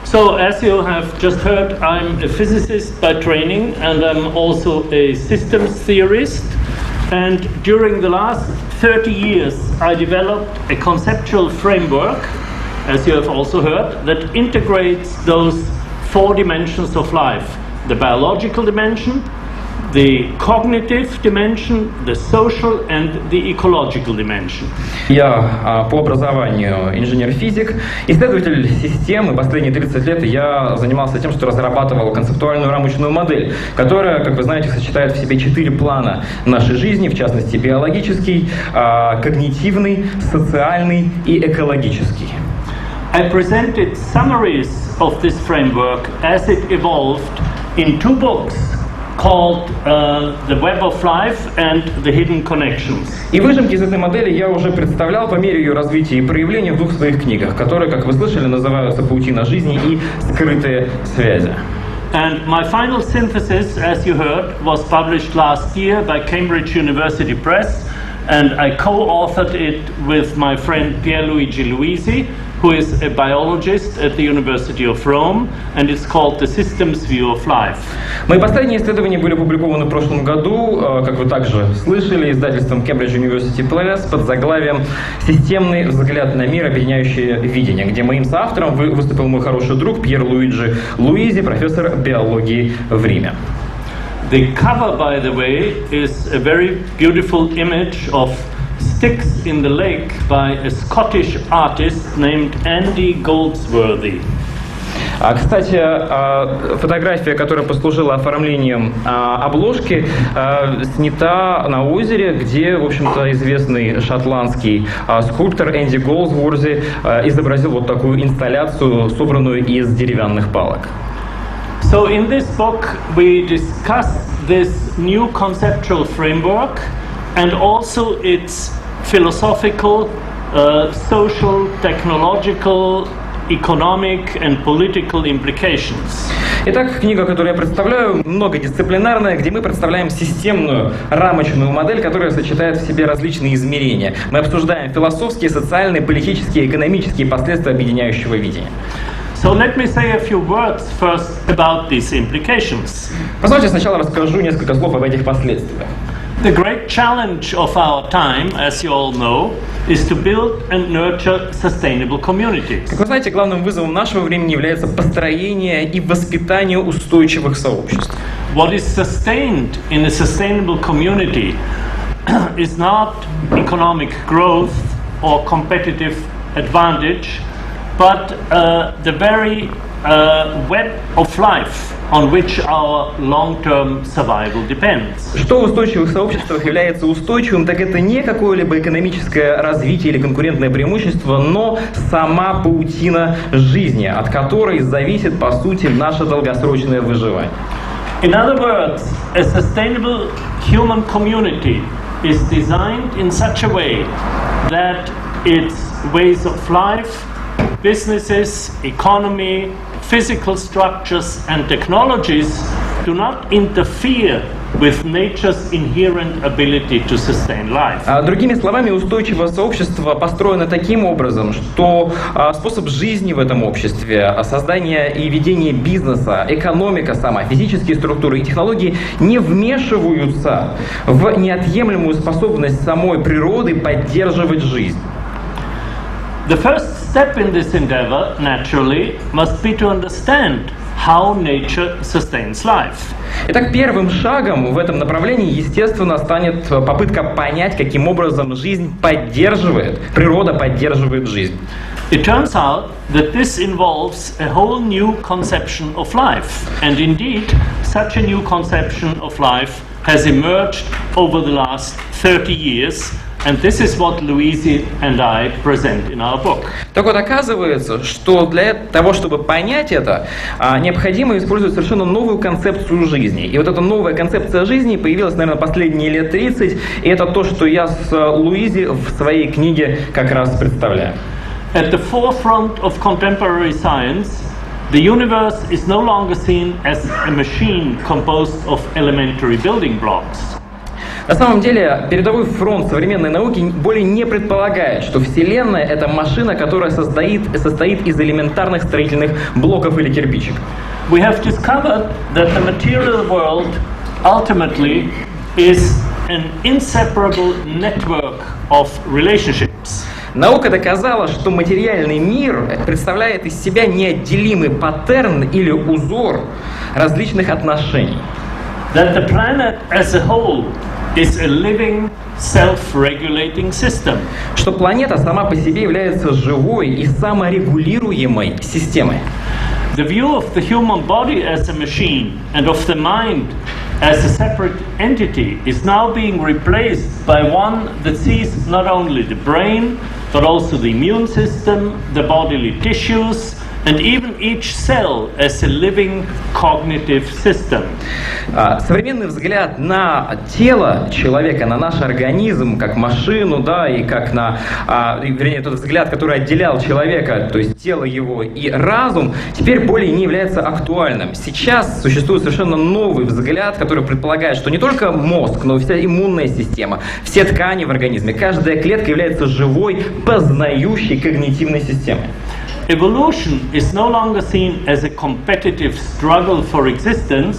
So, as you have just heard, I'm a physicist by training, and I'm also a systems theorist. And during the last 30 years, I developed a conceptual framework, as you have also heard, that integrates those four dimensions of life: the biological dimension, the cognitive dimension, the social and the ecological dimension. Я по образованию инженер-физик, исследователь системы. Последние 30 лет я занимался тем, что разрабатывал концептуальную рамочную модель, которая, как вы знаете, сочетает в себе 4 плана нашей жизни, в частности биологический, когнитивный, социальный и экологический. I presented summaries of this framework as it evolved in 2 books called The Web of Life and The Hidden Connections. И выжимки из этой модели я уже представлял по мере ее развития и проявления в 2 своих книгах, которые, как вы слышали, называются «Паутина жизни» и «Скрытые связи». And my final synthesis, as you heard, was published last year by Cambridge University Press, and I co-authored it with my friend Pierluigi Luisi, who is a biologist at the University of Rome, and it's called The System's View of Life. Мои последние исследования были опубликованы в прошлом году, как вы также слышали, издательством Cambridge University Press под заглавием «Системный взгляд на мир, объединяющее видение», где моим соавтором выступил мой хороший друг Пьер Луиджи Луизи, профессор биологии в Риме. The cover, by the way, is a very beautiful image of Sticks in the Lake by a Scottish artist named Andy Goldsworthy. Кстати, фотография, которая послужила оформлением обложки, снята на озере, где, в общем-то, известный шотландский скульптор Энди Голдсворди изобразил вот такую инсталляцию, собранную из деревянных палок. So in this book we discuss this new conceptual framework and also its philosophical, social, technological, economic and political implications. Итак, книга, которую я представляю, многодисциплинарная, где мы представляем системную рамочную модель, которая сочетает в себе различные измерения. Мы обсуждаем философские, социальные, политические, экономические последствия объединяющего видения. So let me say a few words first about these implications. Позвольте сначала расскажу несколько слов об этих последствиях. The great challenge of our time, as you all know, is to build and nurture sustainable communities. Как вы знаете, главным вызовом нашего времени является построение и воспитание устойчивых сообществ. What is sustained in a sustainable community is not economic growth or competitive advantage, but the very web of life on which our long-term survival depends. Что в устойчивых сообществах является устойчивым, так это не какое-либо экономическое развитие или конкурентное преимущество, но сама паутина жизни, от которой зависит, по сути, наше долгосрочное выживание. In other words, a sustainable human community is designed in such a way that its ways of life, businesses, economy, physical structures and technologies do not interfere with nature's inherent ability to sustain life. Другими словами, устойчивое сообщество построено таким образом, что способ жизни в этом обществе, создание и ведение бизнеса, экономика сама, физические структуры и технологии не вмешиваются в неотъемлемую способность самой природы поддерживать жизнь. The first step in this endeavor, naturally, must be to understand how nature sustains life. Итак, первым шагом в этом направлении, естественно, станет попытка понять, каким образом жизнь поддерживает, природа поддерживает жизнь. It turns out that this involves a whole new conception of life, and indeed, such a new conception of life has emerged over the last 30 years. And this is what Luisi and I present in our book. Так вот, оказывается, что для того, чтобы понять это, необходимо использовать совершенно новую концепцию жизни. И вот эта новая концепция жизни появилась, наверное, последние лет 30, и это то, что я с Луизи в своей книге как раз представляю. At the forefront of contemporary science, the universe is no longer seen as a machine composed of elementary building blocks. На самом деле, передовой фронт современной науки более не предполагает, что Вселенная — это машина, которая состоит из элементарных строительных блоков или кирпичиков. We have discovered that the material world ultimately is an inseparable network of relationships. Наука доказала, что материальный мир представляет из себя неотделимый паттерн или узор различных отношений. That the planet as a whole is a living, self-regulating system. Что планета сама по себе является живой и саморегулируемой системой. The view of the human body as a machine and of the mind as a separate entity is now being replaced by one that sees not only the brain, but also the immune system, the bodily tissues, and even each cell as a living cognitive system. Современный взгляд на тело человека, на наш организм, как машину, да, и как на, вернее, тот взгляд, который отделял человека, то есть тело его и разум, теперь более не является актуальным. Сейчас существует совершенно новый взгляд, который предполагает, что не только мозг, но и вся иммунная система, все ткани в организме, каждая клетка является живой, познающей когнитивной системой. Evolution is no longer seen as a competitive struggle for existence,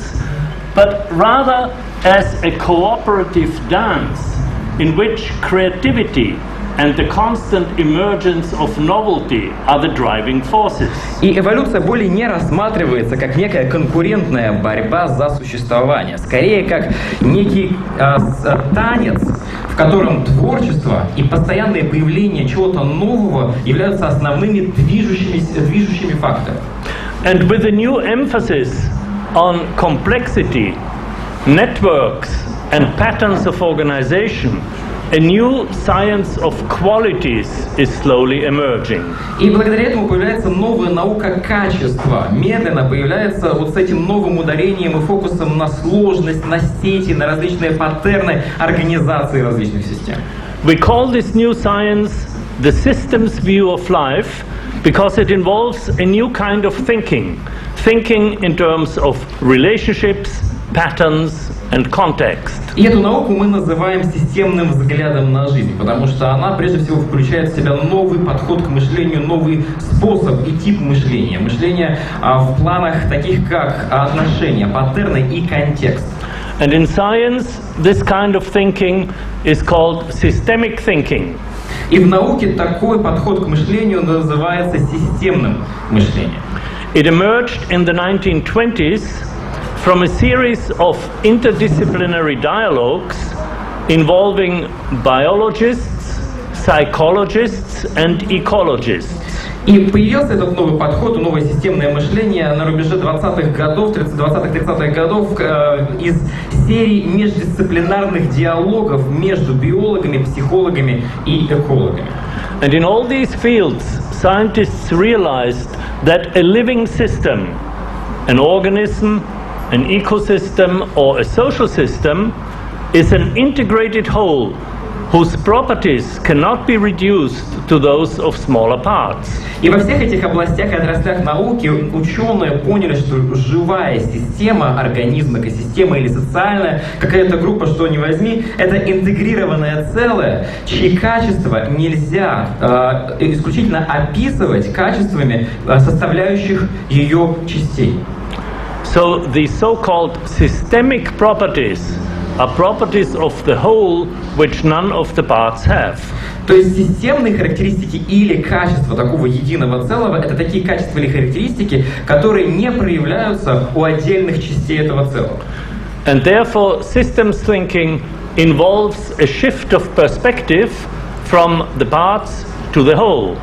but rather as a cooperative dance in which creativity and the constant emergence of novelty are the driving forces. И эволюция более не рассматривается как некая конкурентная борьба за существование, скорее как некий танец, в котором творчество и постоянное появление чего-то нового являются основными движущими факторами. And with a new emphasis on complexity, networks and patterns of organization, a new science of qualities is slowly emerging. И благодаря этому появляется новая наука качества. Медленно появляется вот с этим новым ударением и фокусом на сложность, на сети, на различные паттерны организации различных систем. We call this new science the systems view of life because it involves a new kind of thinking in terms of relationships, patterns and context. И эту науку мы называем системным взглядом на жизнь, потому что она прежде всего включает в себя новый подход к мышлению, новый способ и тип мышления. Мышление в планах таких как отношения, паттерны и контекст. And in science, this kind of thinking is called systemic thinking. И в науке такой подход к мышлению называется системным мышлением. It emerged in the 1920s from a series of interdisciplinary dialogues involving biologists, psychologists and ecologists. И появился этот новый подход, новое системное мышление на рубеже 20-х годов, 20-30-х годов из серии междисциплинарных диалогов между биологами, психологами и экологами. And in all these fields, scientists realized that a living system, an organism, an ecosystem or a social system is an integrated whole whose properties cannot be reduced to those of smaller parts. И во всех этих областях и отраслях науки ученые поняли, что живая система, организм, экосистема или социальная какая-то группа, что ни возьми, это интегрированное целое, чьи качества нельзя исключительно описывать качествами составляющих ее частей. So the so-called systemic properties are properties of the whole which none of the parts have. То есть системные характеристики или качества такого единого целого — это такие качества или характеристики, которые не проявляются у отдельных частей этого целого. And therefore systems thinking involves a shift of perspective from the parts to the whole.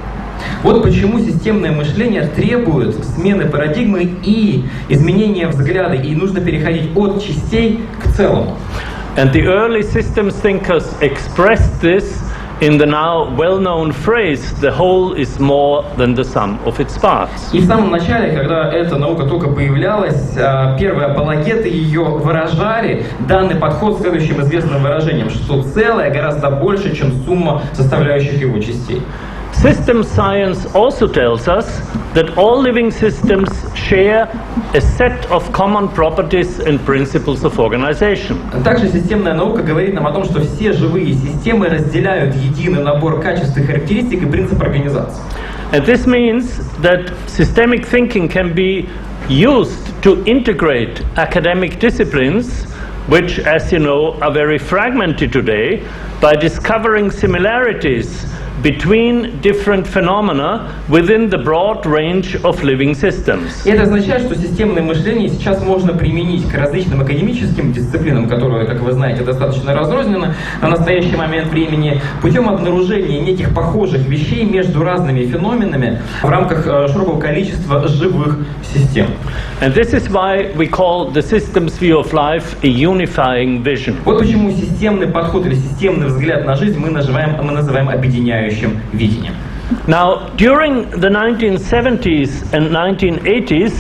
Вот почему системное мышление требует смены парадигмы и изменения взгляда, и нужно переходить от частей к целому. And the early systems thinkers expressed this in the now well-known phrase, the whole is more than the sum of its parts. И в самом начале, когда эта наука только появлялась, первые апологеты ее выражали данный подход следующим известным выражением, что целое гораздо больше, чем сумма составляющих его частей. Systems science also tells us that all living systems share a set of common properties and principles of organization. Также системная наука говорит нам о том, что все живые системы разделяют единый набор качеств и характеристик и принцип организации. And this means that systemic thinking can be used to integrate academic disciplines, which, as you know, are very fragmented today, by discovering similarities between different phenomena within the broad range of living systems. И это означает, что системное мышление сейчас можно применить к различным академическим дисциплинам, которые, как вы знаете, достаточно разрознены на настоящий момент времени, путем обнаружения неких похожих вещей между разными феноменами в рамках широкого количества живых систем. And this is why we call the systems view of life a unifying vision. Вот почему системный подход или системный взгляд на жизнь мы называем объединяющим видением. Now, during the 1970s and 1980s,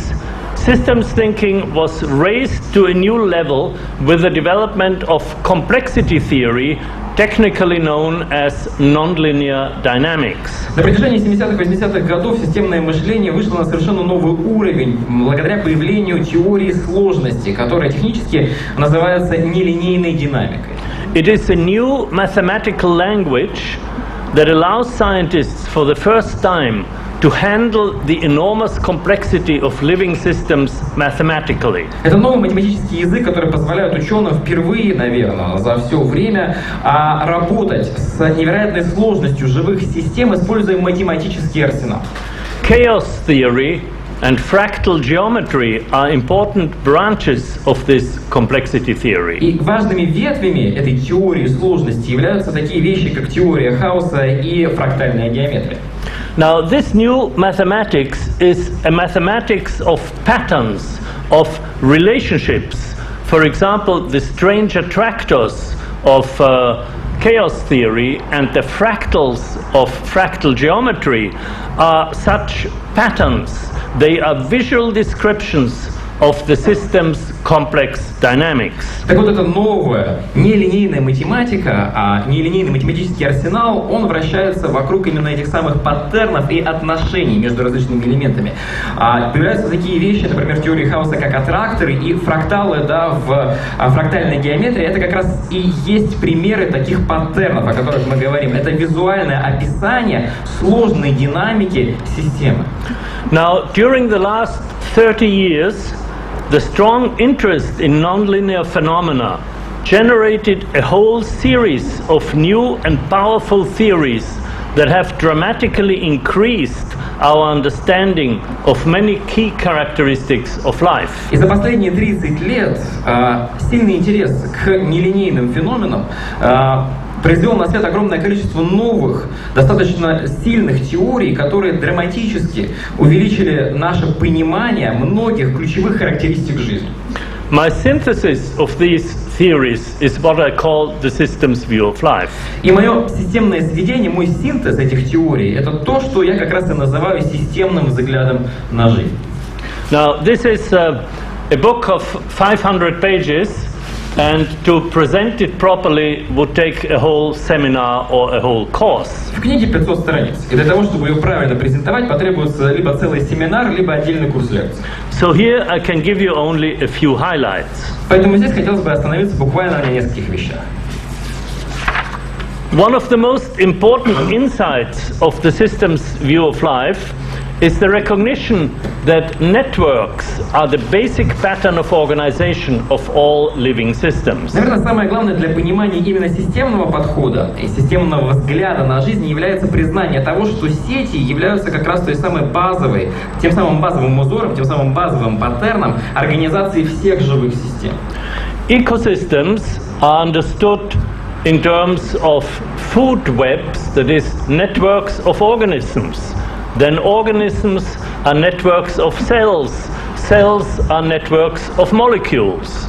systems thinking was raised to a new level with the development of complexity theory, technically known as nonlinear dynamics. На протяжении 70-х, 80-х годов системное мышление вышло на совершенно новый уровень благодаря появлению теории сложности, которая технически называется нелинейной динамикой. It is a new mathematical language that allows scientists for the first time to handle the enormous complexity of living systems mathematically. Это новый математический язык, который позволяет ученым впервые, наверное, за все время работать с невероятной сложностью живых систем, используя математический арсенал. Chaos theory and fractal geometry are important branches of this complexity theory. И важными ветвями этой теории сложности являются такие вещи, как теория хаоса и фрактальная геометрия. Now, this new mathematics is a mathematics of patterns, of relationships. For example, the strange attractors of chaos theory and the fractals of fractal geometry are such patterns. They are visual descriptions of the system's complex dynamics. Так вот, эта новая нелинейная математика, нелинейный математический арсенал, он вращается вокруг именно этих самых паттернов и отношений между различными элементами. Появляются такие вещи, например, в теории хаоса, как аттракторы и фракталы, в фрактальной геометрии. Это как раз и есть примеры таких паттернов, о которых мы говорим. Это визуальное описание сложной динамики системы. Now, during the last 30 years, the strong interest in nonlinear phenomena generated a whole series of new and powerful theories that have dramatically increased our understanding of many key characteristics of life. И за последние 30 лет сильный интерес к нелинейным феноменам произвел на свет огромное количество новых, достаточно сильных теорий, которые драматически увеличили наше понимание многих ключевых характеристик жизни. My synthesis of these theories is what I call the systems view of life. И мое системное сведение, мой синтез этих теорий, это то, что я как раз и называю системным взглядом на жизнь. Now, this is a book of 500 pages. And to present it properly would take a whole seminar or a whole course. В книге 500 страниц, и для того, чтобы ее правильно презентовать, потребуется либо целый семинар, либо отдельный курс лекций. So here I can give you only a few highlights. Поэтому здесь хотелось бы остановиться буквально на нескольких вещах. One of the most important insights of the systems view of life is the recognition that networks are the basic pattern of organization of all living systems. Наверное, самое главное для понимания именно системного подхода и системного взгляда на жизнь является признание того, что сети являются как раз той самой базовой, тем самым базовым узором, тем самым базовым паттерном организации всех живых систем. Ecosystems are understood in terms of food webs, that is, networks of organisms. Then organisms are networks of cells. Cells are networks of molecules.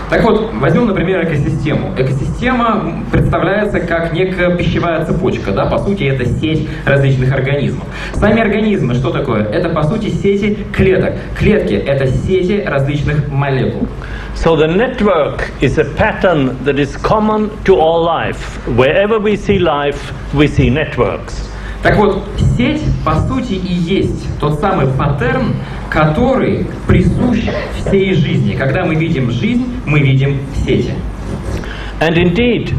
Так вот, возьмем, например, экосистему. Экосистема представляется как некая пищевая цепочка, по сути, это сеть различных организмов. Сами организмы, что такое? Это, по сути, сети клеток. Клетки — это сети различных молекул. So the network is a pattern that is common to all life. Wherever we see life, we see networks. Так вот, сеть, по сути, и есть тот самый паттерн, который присущ всей жизни. Когда мы видим жизнь, мы видим сети. And indeed,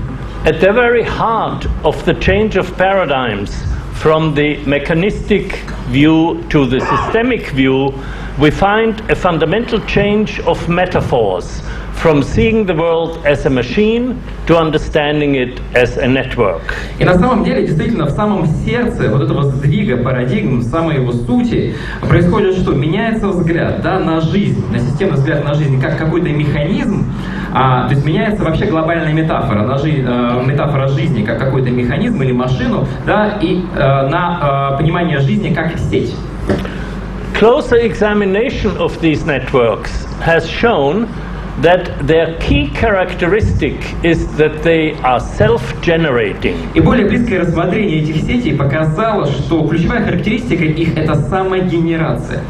at the very heart of the change of paradigms from the mechanistic view to the systemic view, we find a fundamental change of metaphors from seeing the world as a machine to understanding it as a network. И на самом деле, действительно, в самом сердце вот этого сдвига парадигм, в самой его сути, происходит что? Меняется взгляд, да, на жизнь, на системный взгляд на жизнь, как какой-то механизм, то есть меняется вообще глобальная метафора, метафора жизни, как какой-то механизм или машину, да, и на понимание жизни как сеть. Closer examination of these networks has shown that their key characteristic is that they are self-generating. И более близкое рассмотрение этих сетей показало, что ключевая характеристика их — это самогенерация.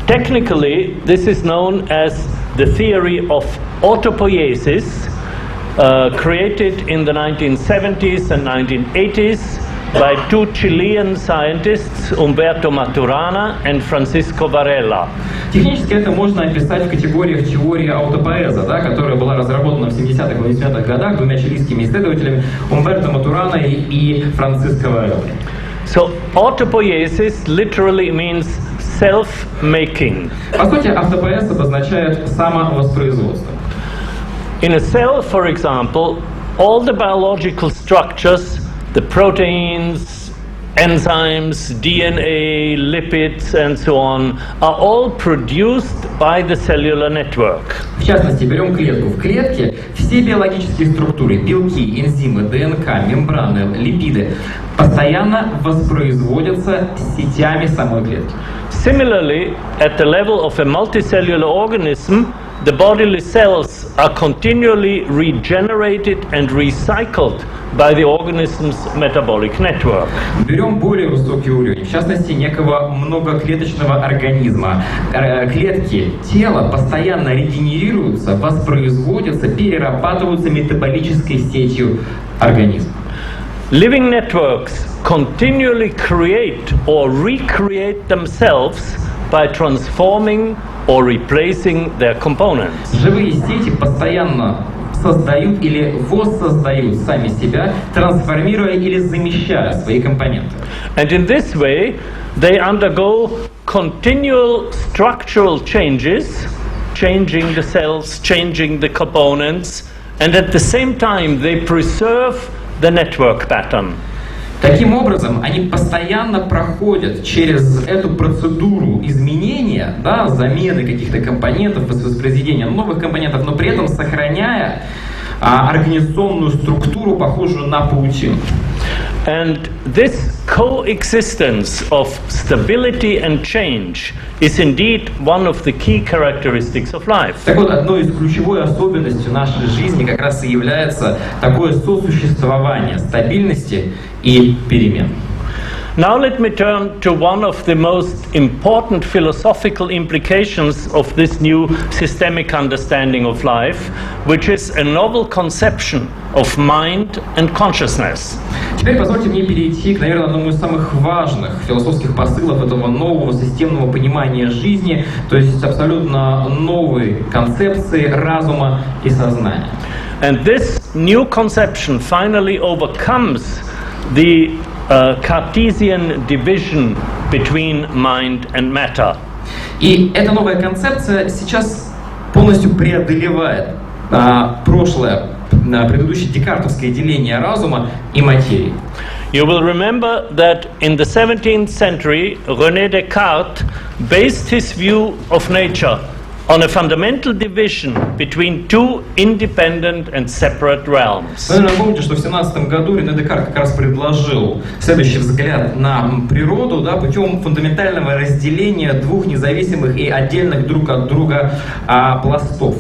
Technically, this is known as the theory of autopoiesis, created in the 1970s and 1980s by two Chilean scientists, Umberto Maturana and Francisco Varela. Технически это можно описать в категориях теории аутопоэза, да, которая была разработана в 70-х и 80-х годах двумя чилийскими исследователями Умберто Матурана и Франциско Варелла. So autopoiesis literally means self-making. По сути, автопоэз обозначает самовоспроизводство. In a cell, for example, all the biological structures, the proteins, enzymes, DNA, lipids, and so on, are all produced by the cellular network. В частности, берем клетку. В клетке все биологические структуры, белки, энзимы, ДНК, мембраны, липиды постоянно воспроизводятся сетями самой клетки. Similarly, at the level of a multicellular organism, the bodily cells are continually regenerated and recycled by the organism's metabolic network. Берем более высокий уровень, в частности, некого многоклеточного организма. Клетки тела постоянно регенерируются, воспроизводятся, перерабатываются метаболической сетью организма. Living networks continually create or recreate themselves by transforming or replacing their components. Живые сети постоянно создают или воссоздают сами себя, трансформируя или замещая свои компоненты. And in this way, they undergo continual structural changes, changing the cells, changing the components, and at the same time they preserve the network pattern. Таким образом, они постоянно проходят через эту процедуру изменения, да, замены каких-то компонентов, воспроизведения новых компонентов, но при этом сохраняя организационную структуру, похожую на паутину. And this coexistence of stability and change is indeed one of the key characteristics of life. Так вот, одной из ключевой особенностей нашей жизни как раз и является такое сосуществование стабильности и перемен. Now let me turn to one of the most important philosophical implications of this new systemic understanding of life, which is a novel conception of mind and consciousness. Теперь позвольте мне перейти к, наверное, одному из самых важных философских посылов этого нового системного понимания жизни, то есть абсолютно новой концепции разума и сознания. And this new conception finally overcomes the Cartesian division between mind and matter. И эта новая концепция сейчас полностью преодолевает прошлое, предыдущее декартовское деление разума и материи. You will remember that in the 17th century, René Descartes based his view of nature on a fundamental division between two independent and separate realms. Вы, наверное, помните, что в 17 году Рене Декарт как раз предложил следующий взгляд на природу, да, путем фундаментального разделения двух независимых и отдельных друг от друга пластов.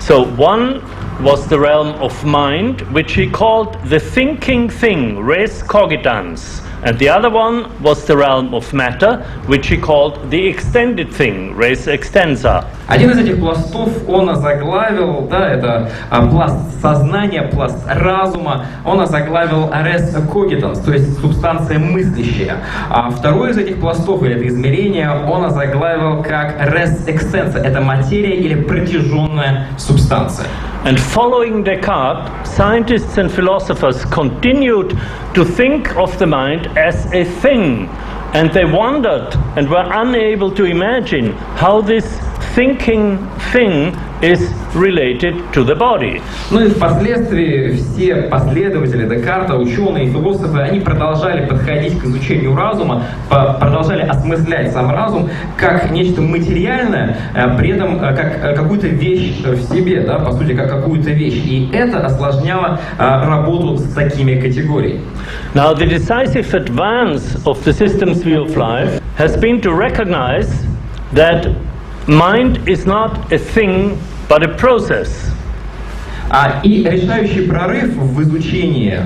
So one was the realm of mind, which he called the thinking thing, res cogitans, And the other one was the realm of matter, which he called the extended thing, res extensa. Один из этих пластов он озаглавил, да, это пласт сознания, пласт разума, он озаглавил res cogitans, то есть субстанция мыслящая. А второй из этих пластов, или это измерение, он озаглавил как res extensa, это материя или протяженная субстанция. And following Descartes, scientists and philosophers continued to think of the mind as a thing, and they wondered and were unable to imagine how this thinking thing is related to the body. Ну и впоследствии все последователи Декарта, ученые и философы, они продолжали подходить к изучению разума, продолжали осмыслять сам разум как нечто материальное, при этом как какую-то вещь в себе, да, по сути, как какую-то вещь. И это осложняло работу с такими категориями. Now, the decisive advance of the system's view of life has been to recognize that mind is not a thing, but a process. И решающий прорыв в изучении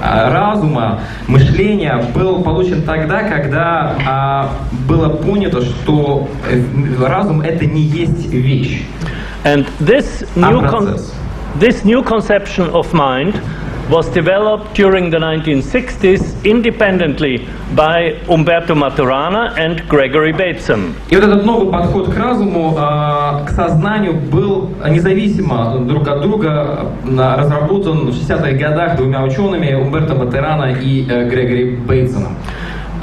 разума, мышления был получен тогда, когда было понято, что разум — это не есть вещь, this new conception of mind was developed during the 1960s independently by Umberto Maturana and Gregory Bateson. И вот этот новый подход к разуму, к сознанию был независимо друг от друга разработан в 60-х годах двумя учеными, Умберто Матурана и Грегори Бейтсоном.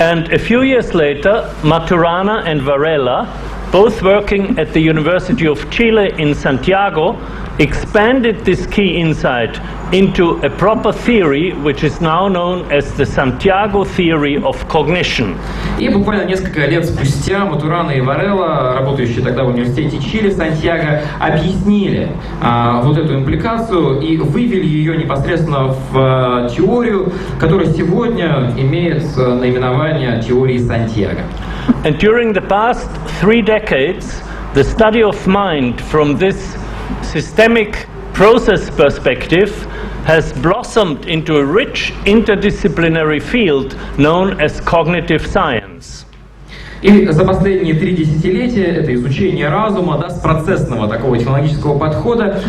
And a few years later, Maturana and Varela, both working at the University of Chile in Santiago, expanded this key insight into a proper theory, which is now known as the Santiago theory of cognition. И буквально несколько лет спустя Матурана и Варелла, работающие тогда в университете Чили в Сантьяго, объяснили вот эту импликацию и вывели ее непосредственно в теорию, которая сегодня имеет наименование теории Сантьяго. And during the past 3 decades, the study of mind from this systemic process perspective has blossomed into a rich interdisciplinary field known as cognitive science. И за последние 3 десятилетия это изучение разума, да, с процессного такого технологического подхода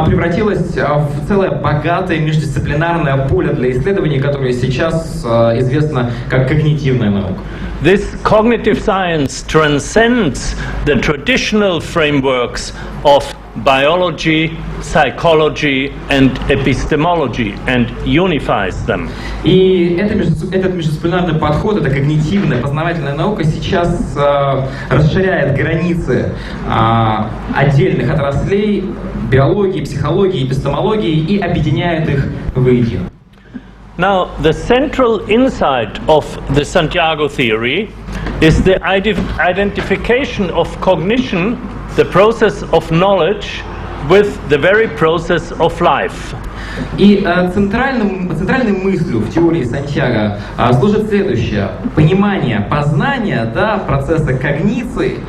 превратилось в целое богатое междисциплинарное поле для исследований, которое сейчас известно как когнитивная наука. This cognitive science transcends the traditional frameworks of biology, psychology and epistemology and unifies them. И этот междисциплинарный подход, эта когнитивная, познавательная наука сейчас расширяет границы отдельных отраслей биологии, психологии, эпистемологии и объединяет их воедино. Now, the central insight of the Santiago theory is the identification of cognition, the process of knowledge, with the very process of life. И центральной мыслью в теории Сантьяго служит следующее. Понимание, познание, да, процесса когниции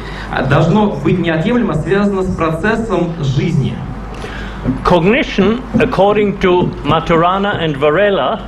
должно быть неотъемлемо связано с процессом жизни. Cognition, according to Maturana and Varela,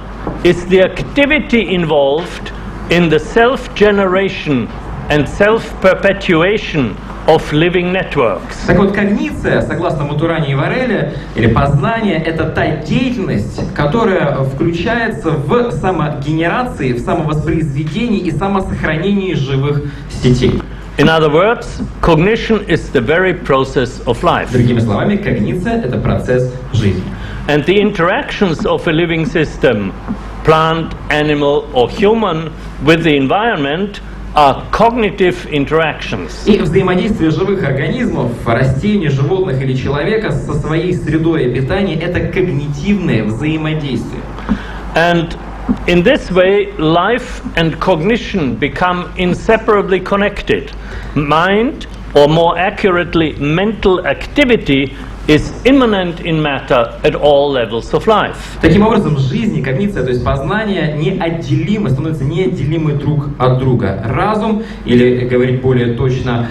is the activity involved in the self-generation and self-perpetuation of living networks. Так вот, когниция, согласно Матуране и Варелле, или познание, это та деятельность, которая включается в самогенерации, в самовоспроизведении и самосохранении живых сетей. In other words, cognition is the very process of life. Другими словами, когниция — это процесс жизни. And the interactions of a living system, plant, animal or human, with the environment are cognitive interactions. И взаимодействие живых организмов, растений, животных или человека со своей средой обитания — это когнитивное взаимодействие. And in this way, life and cognition become inseparably connected. Mind, or more accurately, mental activity, is immanent in matter at all levels of life. Таким образом, жизнь и когниция, то есть познание, неотделимы, становятся неотделимы друг от друга. Разум, или, говорить более точно,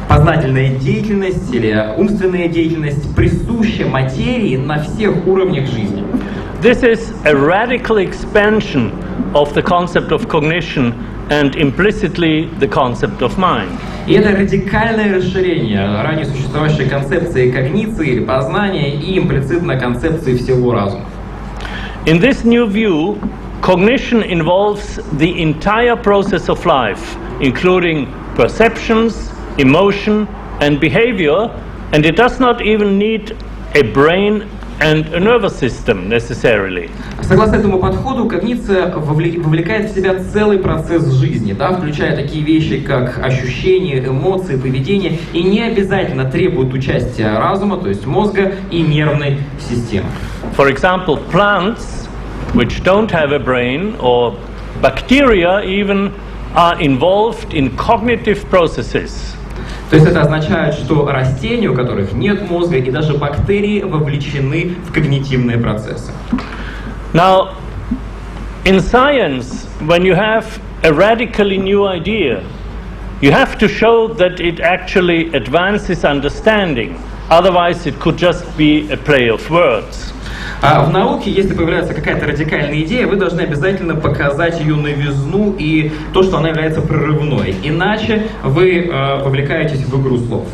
познательная деятельность или умственная деятельность присуща материи на всех уровнях жизни. this is a radical expansion of the concept of cognition and implicitly the concept of mind. И это радикальное расширение ранее существовавшей концепции когниции или познания и имплицитно концепции всего разума. In this new view, cognition involves the entire process of life, including perceptions, emotion, and behavior, and it does not even need a brain and a nervous system necessarily. Согласно этому подходу, когниция вовлекает в себя целый процесс жизни, да, включая такие вещи, как ощущения, эмоции, поведение, и не обязательно требует участия разума, то есть мозга и нервной системы. For example, plants, which don't have a brain, or bacteria even, are involved in cognitive processes. То есть это означает, что растения, у которых нет мозга, и даже бактерии вовлечены в когнитивные процессы. Now, in science, when you have a radically new idea, you have to show that it actually advances understanding. Otherwise, it could just be a play of words. А в науке, если появляется какая-то радикальная идея, вы должны обязательно показать ее новизну и то, что она является прорывной. Иначе вы вовлекаетесь в игру слов.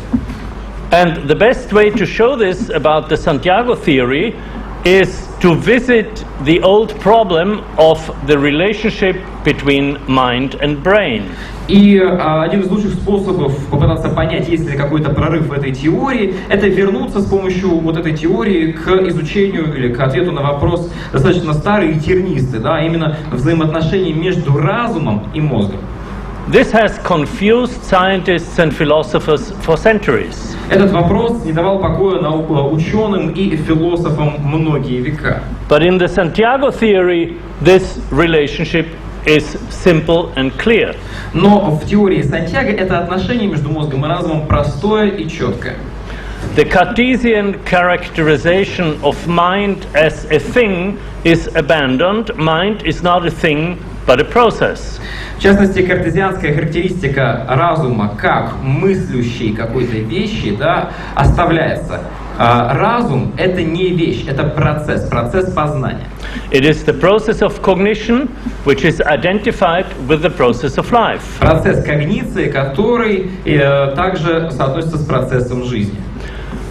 And the best way to show this about the Santiago theory is to visit the old problem of the relationship between mind and brain. И один из лучших способов попытаться понять, есть ли какой-то прорыв в этой теории, это вернуться с помощью вот этой теории к изучению или к ответу на вопрос достаточно старый и тернистый, да, именно взаимоотношения между разумом и мозгом. This has confused scientists and philosophers for centuries. Этот вопрос не давал покоя ученым и философам многие века. But in the Santiago theory, this relationship is simple and clear. Но в теории Сантьяго это отношение между мозгом и разумом простое и четкое. The Cartesian characterization of mind as a thing is abandoned. Mind is not a thing, but a process. В частности, картезианская характеристика разума как мыслящей какой-то вещи, да, оставляется. Разум — это не вещь, это процесс познания. It is the process of cognition which is identified with the process of life. Процесс когниции, который также соотносится с процессом жизни.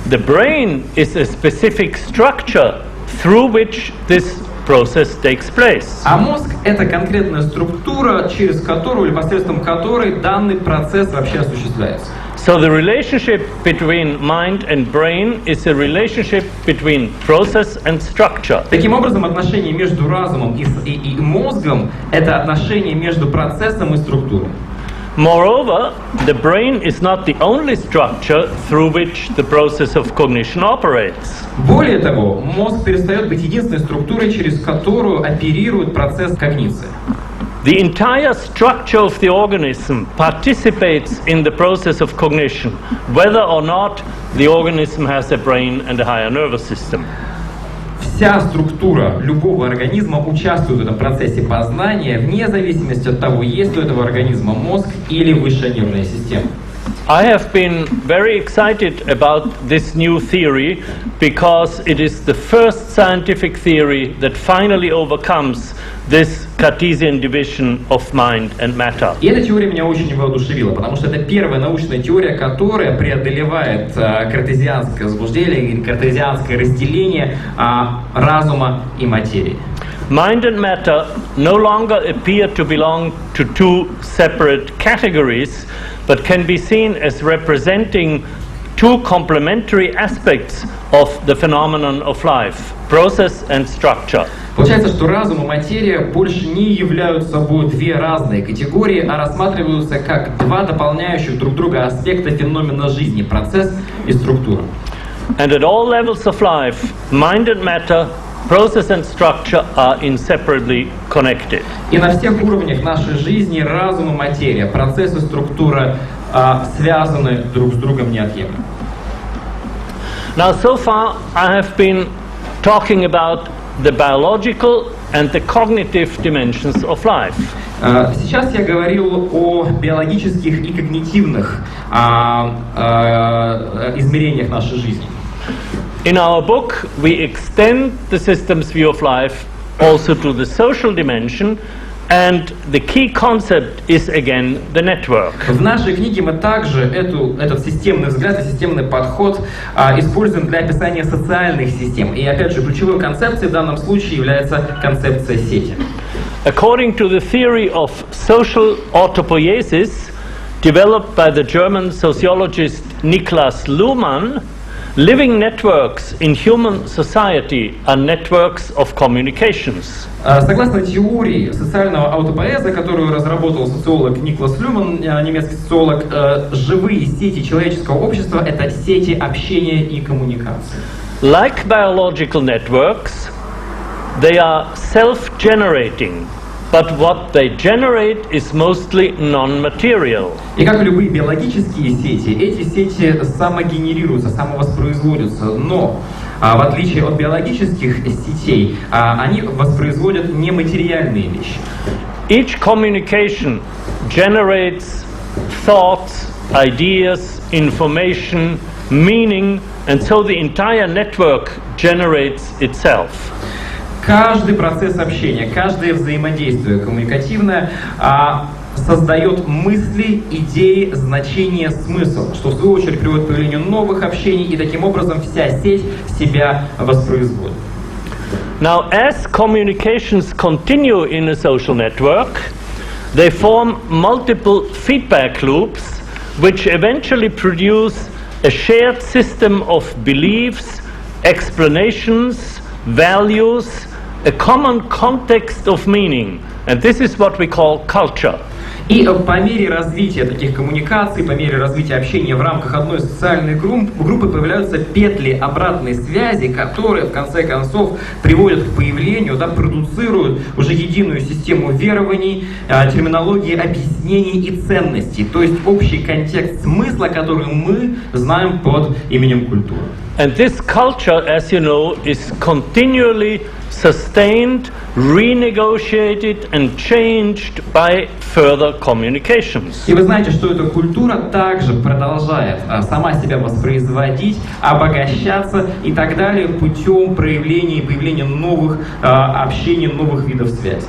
The brain is a specific structure through which this process takes place. А мозг — это конкретная структура, через которую или посредством которой данный процесс вообще осуществляется. So the relationship between mind and brain is a relationship between process and structure. Таким образом, отношение между разумом и мозгом — это отношение между процессом и структурой. Moreover, the brain is not the only structure through which the process of cognition operates. Более того, мозг перестает быть единственной структурой, через которую оперирует процесс когниции. The entire structure of the organism participates in the process of cognition, whether or not the organism has a brain and a higher nervous system. Вся структура любого организма участвует в этом процессе познания, вне зависимости от того, есть ли у этого организма мозг или высшая нервная система. I have been very excited about this new theory because it is the first scientific theory that finally overcomes this Cartesian division of mind and matter. И эта теория меня очень воодушевила, потому что это первая научная теория, которая преодолевает картезианское заблуждение или картезианское разделение разума и материи. Mind and matter no longer appear to belong to two separate categories, but can be seen as representing two complementary aspects of the phenomenon of life, process and structure. Получается, что разум и материя больше не являются собой две разные категории, а рассматриваются как два дополняющих друг друга аспекта феномена жизни, процесс и структура. And at all levels of life, mind and matter, process and structure are inseparably connected. И на всех уровнях нашей жизни разум и материя, процесс и структура связаны друг с другом неотъемлемо. Now, so far I have been talking about the biological and the cognitive dimensions of life. Сейчас я говорил о биологических и когнитивных измерениях нашей жизни. In our book, we extend the systems view of life also to the social dimension, and the key concept is again the network. В нашей книге мы также этот системный взгляд и системный подход используем для описания социальных систем. И опять же, ключевой концепцией в данном случае является концепция сети. According to the theory of social autopoiesis, developed by the German sociologist Niklas Luhmann, living networks in human society are networks of communications. Согласно теории социального аутопоэза, которую разработал социолог Никлас Люман, немецкий социолог, живые сети человеческого общества — это сети общения и коммуникации. Like biological networks, they are self-generating, but what they generate is mostly non-material. И как и любые биологические сети, эти сети самогенерируются, самовоспроизводятся, но в отличие от биологических сетей, они воспроизводят нематериальные вещи. Each communication generates thoughts, ideas, information, meaning, and so the entire network generates itself. Каждый процесс общения, каждое взаимодействие коммуникативное создает мысли, идеи, значения, смысл, что в свою очередь приводит к появлению новых общений, и таким образом вся сеть себя воспроизводит. Now, as communications continue in a social network, they form multiple feedback loops, which eventually produce a shared system of beliefs, explanations, values, a common context of meaning, and this is what we call culture. И по мере развития таких коммуникаций, по мере развития общения в рамках одной социальной группы появляются петли обратной связи, которые в конце концов приводят к появлению, продуцируют уже единую систему верований, терминологии, объяснений и ценностей, то есть общий контекст смысла, который мы знаем под именем культуры. And this culture, as you know, is continually sustained, renegotiated and changed by further communications. И вы знаете, что эта культура также продолжает сама себя воспроизводить, обогащаться и так далее путем проявления и появления новых общений, новых видов связи.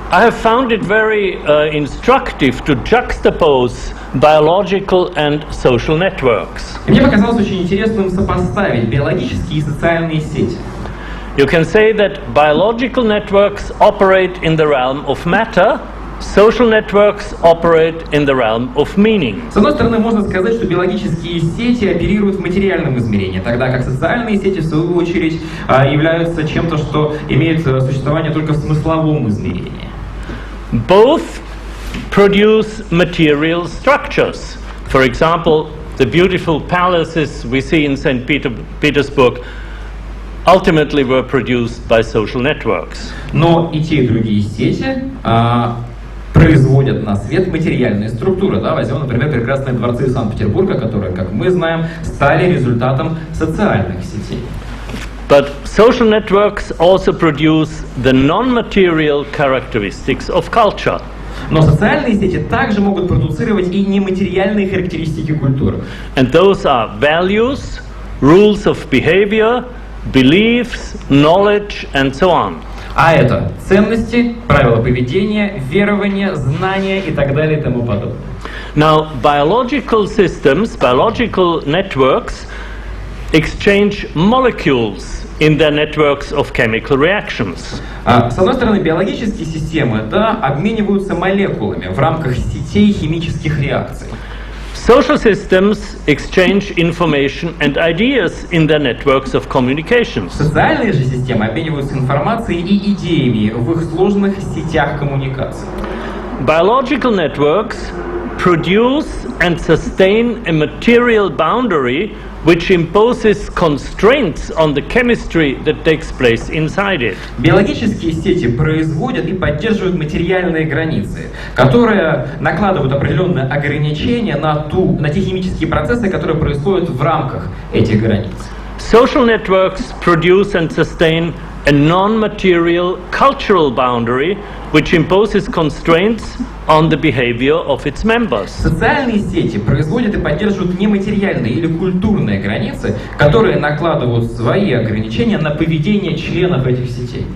I have found it very instructive to juxtapose biological and social networks. И мне показалось очень интересным сопоставить биологические и социальные сети. You can say that biological networks operate in the realm of matter, social networks operate in the realm of meaning. С одной стороны, можно сказать, что биологические сети оперируют в материальном измерении, тогда как социальные сети, в свою очередь, являются чем-то, что имеет существование только в смысловом измерении. Both produce material structures. For example, the beautiful palaces we see in St. Petersburg ultimately were produced by social networks. Но и те, и другие сети производят на свет материальные структуры. Возьмем, например, прекрасные дворцы Санкт-Петербурга, которые, как мы знаем, стали результатом социальных сетей. But social networks also produce the non-material characteristics of culture. Но социальные сети также могут продуцировать и нематериальные характеристики культуры. And those are values, rules of behavior, beliefs, knowledge, and so on. А это ценности, правила поведения, верования, знания и так далее и тому подобное. Now, biological systems, biological networks exchange molecules in their networks of chemical reactions. С одной стороны, биологические системы обмениваются молекулами в рамках сетей химических реакций. Social systems exchange information and ideas in their networks of communications. Социальные же системы обмениваются информацией и идеями в их сложных сетях коммуникаций. Biological networks produce and sustain a material boundary which imposes constraints on the chemistry that takes place inside it. Биологические сети производят и поддерживают материальные границы, которые накладывают определенные ограничения на те химические процессы, которые происходят в рамках этих границ. Social networks produce and sustain a non-material cultural boundary which imposes constraints on the behavior of its members. Социальные сети производят и поддерживают нематериальные или культурные границы, которые накладывают свои ограничения на поведение членов этих сетей.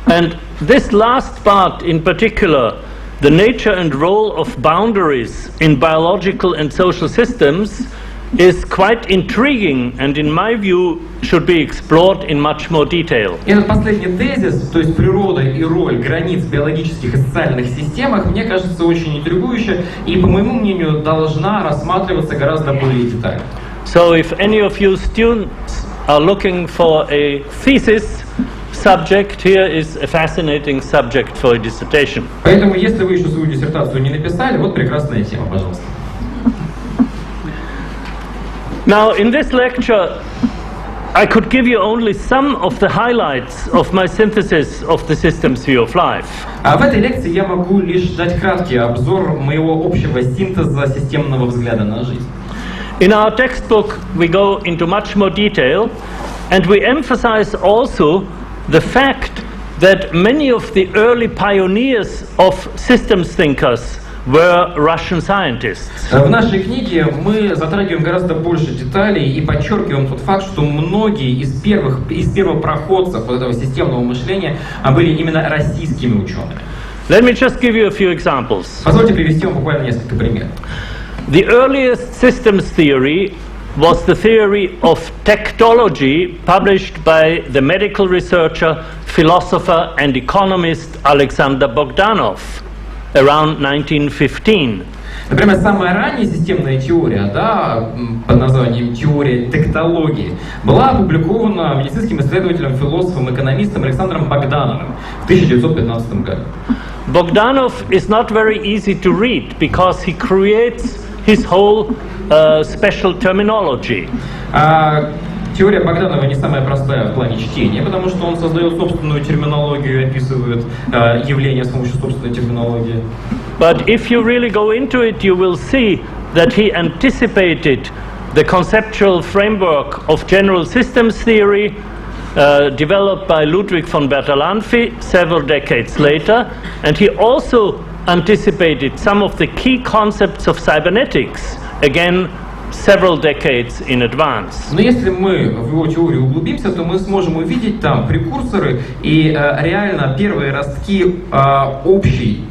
And this last part in particular, the nature and role of boundaries in biological and social systems, is quite intriguing and in my view should be explored in much more detail. Этот последний тезис, то есть природа и роль границ в биологических и социальных системах, мне кажется очень интригующе и, по моему мнению, должна рассматриваться гораздо более детально. So if any of you students are looking for a thesis subject, here is a fascinating subject for a dissertation. Поэтому, если вы еще свою диссертацию не написали, вот прекрасная тема, пожалуйста. Now, in this lecture, I could give you only some of the highlights of my synthesis of the systems view of life. А в этой лекции я могу лишь дать краткий обзор моего общего синтеза системного взгляда на жизнь. In our textbook, we go into much more detail, and we emphasize also the fact that many of the early pioneers of systems thinkers were Russian scientists. В нашей книге мы затрагиваем гораздо больше деталей и подчеркиваем тот факт, что многие из первопроходцев вот этого системного мышления были именно российскими учеными. Let me just give you a few examples. Позвольте привести вам буквально несколько примеров. The earliest systems theory was the theory of techtology published by the medical researcher, philosopher and economist Alexander Bogdanov around 1915. Например, самая ранняя системная теория, под названием теория тектологии, была опубликована медицинским исследователем, философом, экономистом Александром Богдановым в 1915 году. Bogdanov is not very easy to read because he creates his whole special terminology. Теория Богданова не самая простая в плане чтения, потому что он создает собственную терминологию и описывает явления с помощью собственной терминологии. But if you really go into it, you will see that he anticipated the conceptual framework of general systems theory developed by Ludwig von Bertalanffy several decades later, and he also anticipated some of the key concepts of cybernetics, again several decades in advance. Но если мы в его теорию углубимся, то мы сможем увидеть там прекурсоры и реально первые ростки общей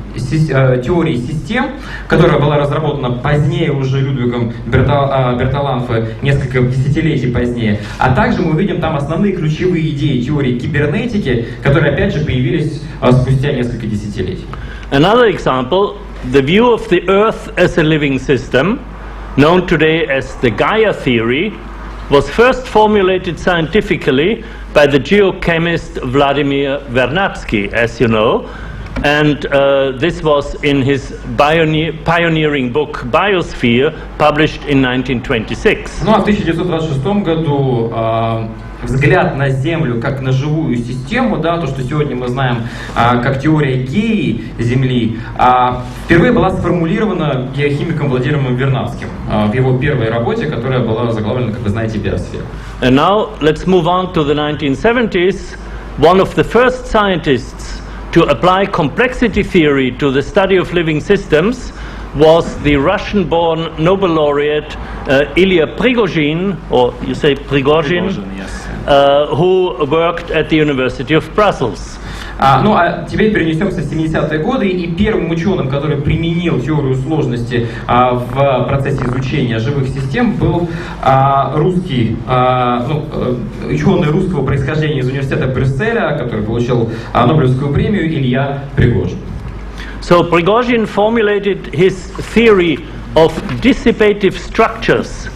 теории систем, которая была разработана позднее уже Людвигом Берталанфе, несколько десятилетий позднее. А также мы увидим там основные ключевые идеи теории кибернетики, которые опять же появились спустя несколько десятилетий. Another example, the view of the Earth as a living system, known today as the Gaia theory, was first formulated scientifically by the geochemist Vladimir Vernadsky, as you know, and this was in his pioneering book Biosphere, published in 1926. Ну а в 1926 году взгляд на Землю как на живую систему, то, что сегодня мы знаем как теория геи Земли, впервые была сформулирована геохимиком Владимиром Вернадским в его первой работе, которая была заглавлена, как вы знаете, «Биосфера». And now let's move on to the 1970s. One of the first scientists to apply complexity theory to the study of living systems was the Russian-born Nobel laureate Ilya Prigozhin, or you say Prigozhin, yes. Who worked at the University of Brussels. Ну а теперь перенесемся в 70-е годы, и первым ученым, который применил теорию сложности в процессе изучения живых систем, был русский, ученый русского происхождения из университета Брюсселя, который получил Нобелевскую премию, Илья Пригожин. So Prigozhin formulated his theory of dissipative structures,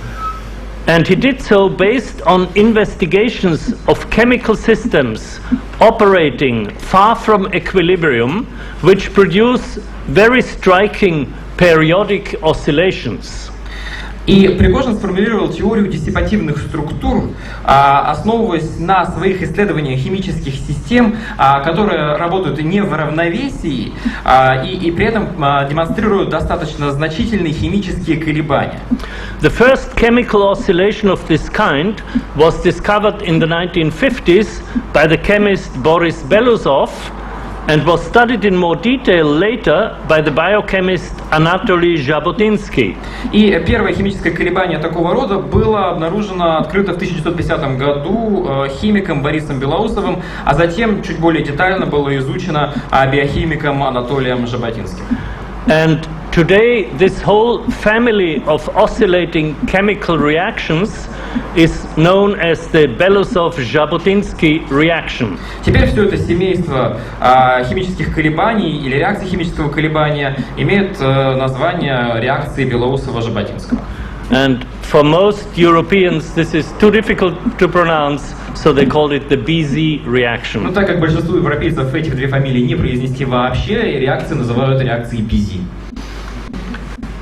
and he did so based on investigations of chemical systems operating far from equilibrium, which produce very striking periodic oscillations. И Пригожин сформулировал теорию диссипативных структур, основываясь на своих исследованиях химических систем, которые работают не в равновесии и при этом демонстрируют достаточно значительные химические колебания. The first chemical oscillation of this kind was discovered in the 1950s by the chemist Boris Belousov and was studied in more detail later by the biochemist Anatoly Zhabotinsky. И первое химическое колебание такого рода было обнаружено, открыто в 1950 году химиком Борисом Белоусовым, а затем чуть более детально было изучено биохимиком Анатолием Зhabotinskym. And today this whole family of oscillating chemical reactions is known as the Belousov-Zhabotinsky reaction. Теперь все это семейство химических колебаний или реакций химического колебания имеет название реакции Белоусова-Зhabotinского. And for most Europeans this is too difficult to pronounce, so they call it the BZ reaction. Но так как большинству европейцев этих две фамилии не произнести вообще, реакции называют реакцией BZ.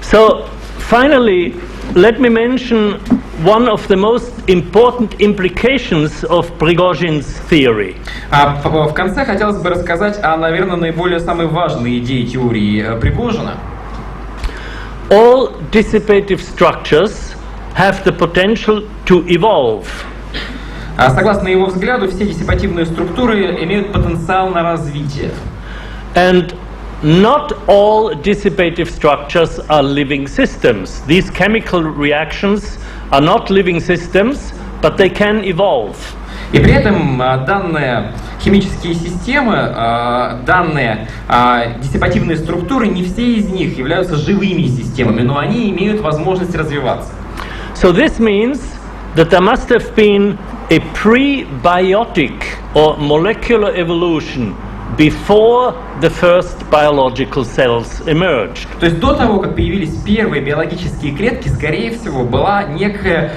So finally, let me mention one of the most important implications of Prigozhin's theory. В конце хотелось бы рассказать о, наверное, наиболее самой важной идее теории Пригожина. All dissipative structures have the potential to evolve. Согласно его взгляду, все диссипативные структуры имеют потенциал на развитие. And not all dissipative structures are living systems. These chemical reactions are not living systems, but they can evolve. И при этом данные химические системы, данные диссипативные структуры, не все из них являются живыми системами, но они имеют возможность развиваться. So this means that there must have been a prebiotic or molecular evolution before the first biological cells emerged. То есть до того, как появились первые биологические клетки, скорее всего, была некая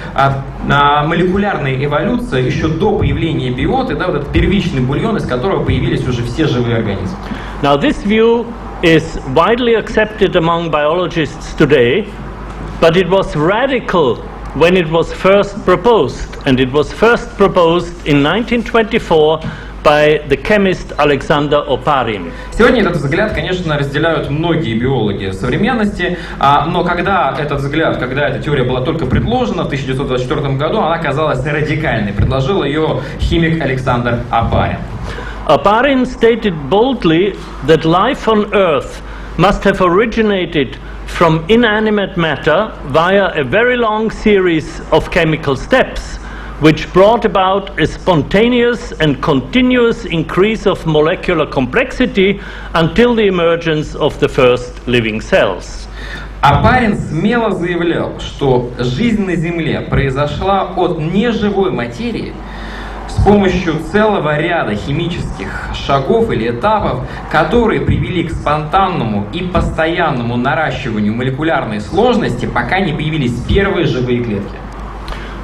молекулярная эволюция еще до появления биоты, да, вот этот первичный бульон, из которого появились уже все живые организмы. Now this view is widely accepted among biologists today, but it was radical when it was first proposed, and it was first proposed in 1924 by the chemist Alexander Oparin. Сегодня этот взгляд, конечно, разделяют многие биологи современности, но когда этот взгляд, когда эта теория была только предложена в 1924 году, она казалась радикальной. Предложил ее химик Александр Опарин. Oparin stated boldly that life on Earth must have originated from inanimate matter via a very long series of chemical steps, which brought about a spontaneous and continuous increase of molecular complexity until the emergence of the first living cells. Опарин смело заявлял, что жизнь на Земле произошла от неживой материи с помощью целого ряда химических шагов или этапов, которые привели к спонтанному и постоянному наращиванию молекулярной сложности, пока не появились первые живые клетки.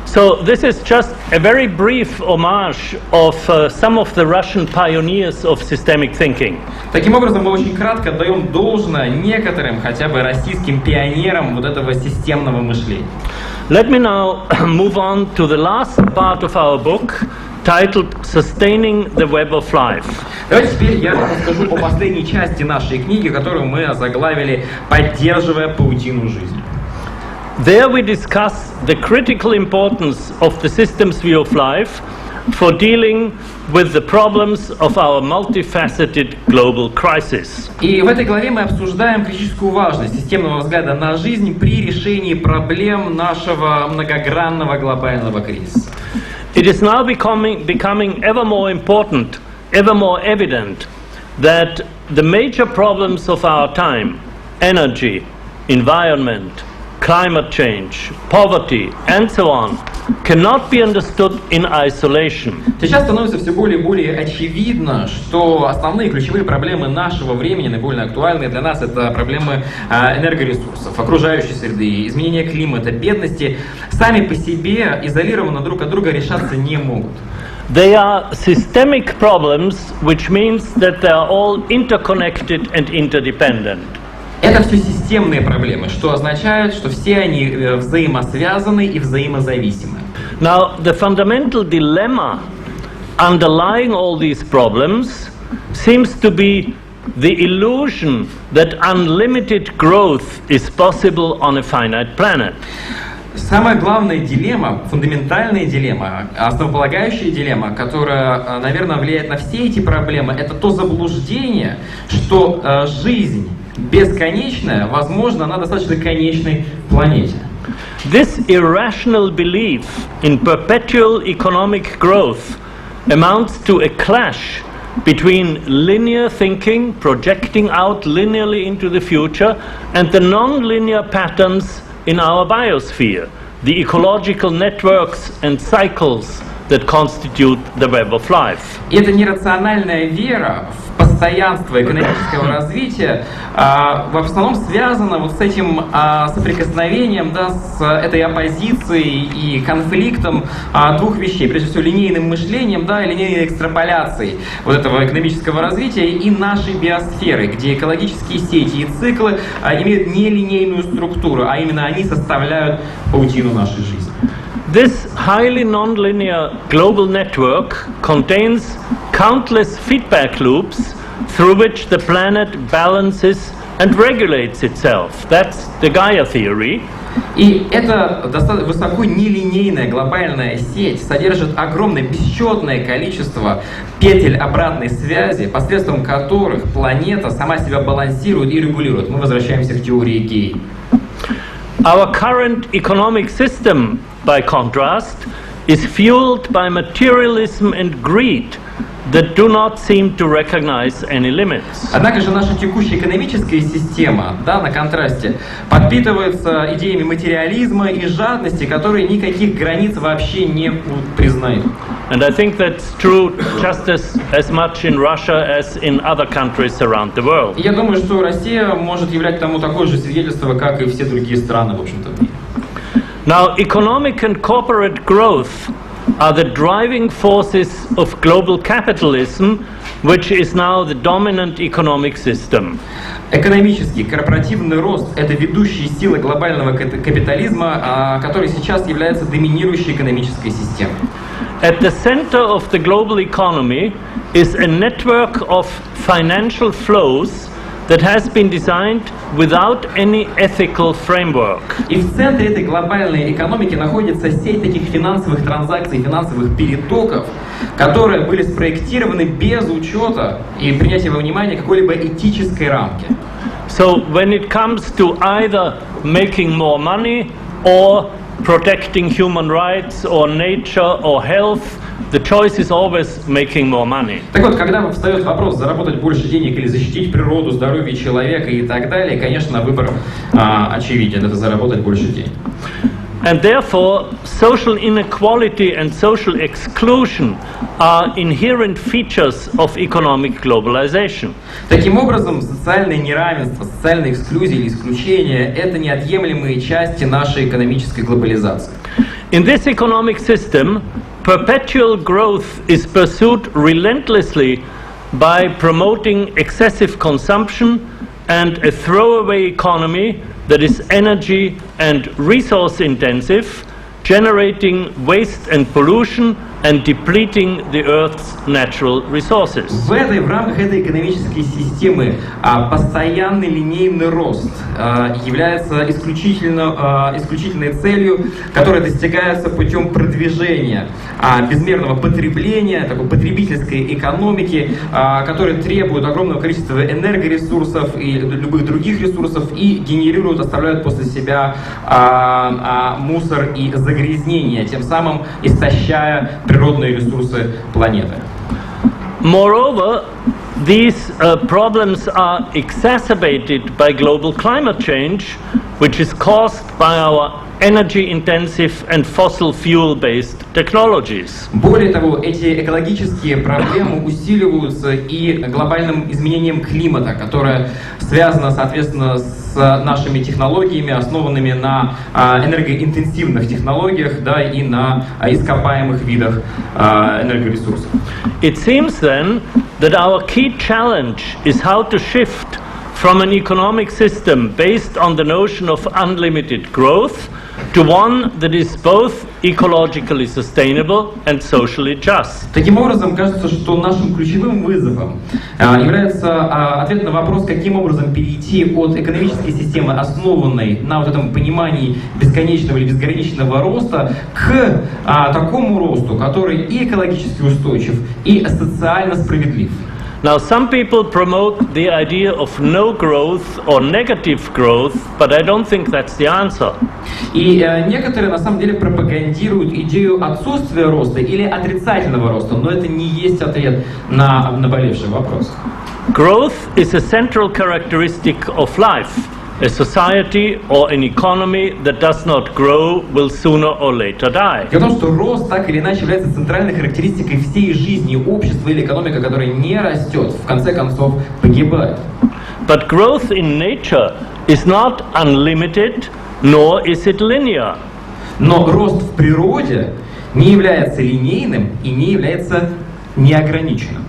So this is just a very brief homage of some of the Russian pioneers of systemic thinking. Таким образом, мы очень кратко отдаем должное некоторым, хотя бы российским пионерам вот этого системного мышления. Let me now move on to the last part of our book, titled Sustaining the Web of Life. Давайте теперь я расскажу о последней части нашей книги, которую мы озаглавили «Поддерживая паутину жизни». There we discuss the critical importance of the systems view of life for dealing with the problems of our multifaceted global crisis. И в этой главе мы обсуждаем критическую важность системного взгляда на жизнь при решении проблем нашего многогранного глобального кризиса. It is now becoming ever more important, ever more evident that the major problems of our time, energy, environment, climate change, poverty, and so on, cannot be understood in isolation. Сейчас становится все более и более очевидно, что основные ключевые проблемы нашего времени, наиболее актуальные для нас, это проблемы энергоресурсов, окружающей среды, изменения климата, бедности, сами по себе изолированно друг от друга решаться не могут. They are systemic problems, which means that they are all interconnected and interdependent. Это все системные проблемы, что означает, что все они взаимосвязаны и взаимозависимы. Now, the fundamental dilemma underlying all these problems seems to be the illusion that unlimited growth is possible on a finite planet. Самая главная дилемма, фундаментальная дилемма, основополагающая дилемма, которая, наверное, влияет на все эти проблемы, это то заблуждение, что жизнь бесконечная возможна на достаточно конечной планете. This irrational belief in perpetual economic growth amounts to a clash between linear thinking, projecting out linearly into the future, and the non-linear patterns in our biosphere, the ecological networks and cycles that constitute the web of life. Эта нерациональная вера в постоянство экономического развития в основном связана вот с этим соприкосновением, да, с этой оппозицией и конфликтом двух вещей. Прежде всего, линейным мышлением, да, и линейной экстраполяцией вот этого экономического развития и нашей биосферы, где экологические сети и циклы имеют нелинейную структуру, а именно они составляют паутину нашей жизни. This highly nonlinear global network contains countless feedback loops through which the planet balances and regulates itself. That's the Gaia theory. И эта достаточно высоко нелинейная глобальная сеть содержит огромное бесчетное количество петель обратной связи, посредством которых планета сама себя балансирует и регулирует. Мы возвращаемся к теории Гей. Our current economic system, by contrast, is fueled by materialism and greed that do not seem to recognize any limits. Однако же наша текущая экономическая система, да, на контрасте, подпитывается идеями материализма и жадности, которые никаких границ вообще не признают. And I think that's true just as much in Russia as in other countries around the world. Я думаю, что Россия может являть тому такое же свидетельство, как и все другие страны, в общем-то. Now, economic and corporate growth are the driving forces of global capitalism, which is now the dominant economic system. Экономический, корпоративный рост – это ведущие силы глобального капитализма, который сейчас является доминирующей экономической системой. At the center of the global economy is a network of financial flows that has been designed without any ethical framework. И в центре этой глобальной экономики находится сеть таких финансовых транзакций, финансовых перетоков, которые были спроектированы без учета и принятия во внимание какой-либо этической рамки. So when it comes to either making more money or protecting human rights or nature or health, the choice is always making more money. Так вот, когда встает вопрос заработать больше денег или защитить природу, здоровье человека и так далее, конечно, выбор очевиден, это заработать больше денег. And therefore, social inequality and social exclusion are inherent features of economic globalization. Таким образом, социальное неравенство, социальная эксклюзия или исключение – это неотъемлемые части нашей экономической глобализации. In this economic system, perpetual growth is pursued relentlessly by promoting excessive consumption and a throwaway economy that is energy and resource intensive, generating waste and pollution and depleting the Earth's natural resources. В рамках этой экономической системы постоянный линейный рост является исключительной целью, которая достигается путем продвижения безмерного потребления, такой потребительской экономики, которая требует огромного количества энергоресурсов и любых других ресурсов и генерируют, оставляют после себя мусор и загрязнения, тем самым истощая природные ресурсы планеты. Moreover, these problems are exacerbated by global climate change, which is caused by our energy-intensive and fossil fuel-based technologies. Более того, эти экологические проблемы усиливаются и глобальным изменением климата, которое связано, соответственно, с нашими технологиями, основанными на энергоинтенсивных технологиях, да, и на ископаемых видах энергоресурсов. It seems then that our key challenge is how to shift from an economic system based on the notion of unlimited growth to one that is both ecologically sustainable and socially just. Таким образом, кажется, что нашим ключевым вызовом является ответ на вопрос, каким образом перейти от экономической системы, основанной на вот этом понимании бесконечного или безграничного роста, к такому росту, который и экологически устойчив, и социально справедлив. Now, some people promote the idea of no growth or negative growth, but I don't think that's the answer. И некоторые на самом деле пропагандируют идею отсутствия роста или отрицательного роста, но это не есть ответ на наболевший вопрос. Growth is a central characteristic of life. A society or an economy that does not grow will sooner or later die. Дело в том, что рост так или иначе является центральной характеристикой всей жизни. Общество или экономика, которая не растет, в конце концов погибает. But growth in nature is not unlimited, nor is it linear. Но рост в природе не является линейным и не является неограниченным.